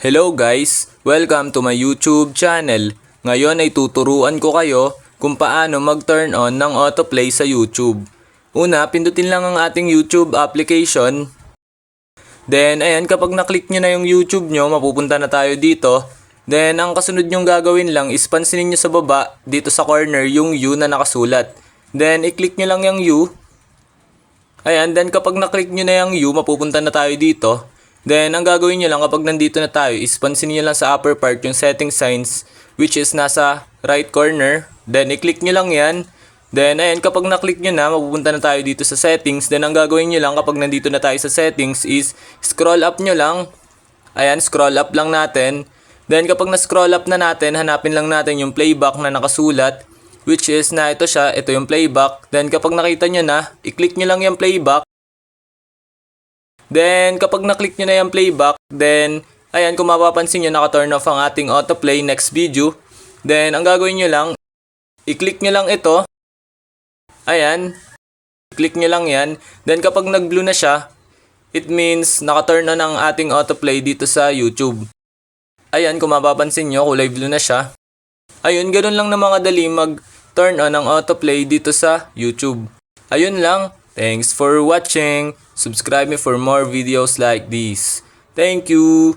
Hello guys! Welcome to my YouTube channel. Ngayon ay tuturuan ko kayo kung paano mag-turn on ng autoplay sa YouTube. Una, pindutin lang ang ating YouTube application. Then, ayan, kapag naklik nyo na yung YouTube nyo, mapupunta na tayo dito. Then, ang kasunod nyong gagawin lang is pansinin nyo sa baba, dito sa corner, yung U na nakasulat. Then, i-click nyo lang yung U. Ayan, then kapag naklik nyo na yung U, mapupunta na tayo dito. Then, ang gagawin nyo lang kapag nandito na tayo is pansinin nyo lang sa upper part yung setting signs which is nasa right corner. Then, i-click nyo lang yan. Then, ayan, kapag na-click nyo na, mapupunta na tayo dito sa settings. Then, ang gagawin nyo lang kapag nandito na tayo sa settings is scroll up nyo lang. Ayan, scroll up lang natin. Then, kapag na-scroll up na natin, hanapin lang natin yung playback na nakasulat which is na ito siya, ito yung playback. Then, kapag nakita nyo na, i-click nyo lang yung playback. Then, kapag na-click nyo na yung playback, then, ayan, kung mapapansin nyo, naka-turn off ang ating autoplay next video. Then, ang gagawin nyo lang, i-click nyo lang ito. Ayan, i-click nyo lang yan. Then, kapag nag-blue na siya, it means naka-turn on ang ating autoplay dito sa YouTube. Ayan, kung mapapansin nyo, kulay blue na siya. Ayun, ganun lang na mga dali mag-turn on ang autoplay dito sa YouTube. Ayun lang. Thanks for watching. Subscribe me for more videos like this. Thank you.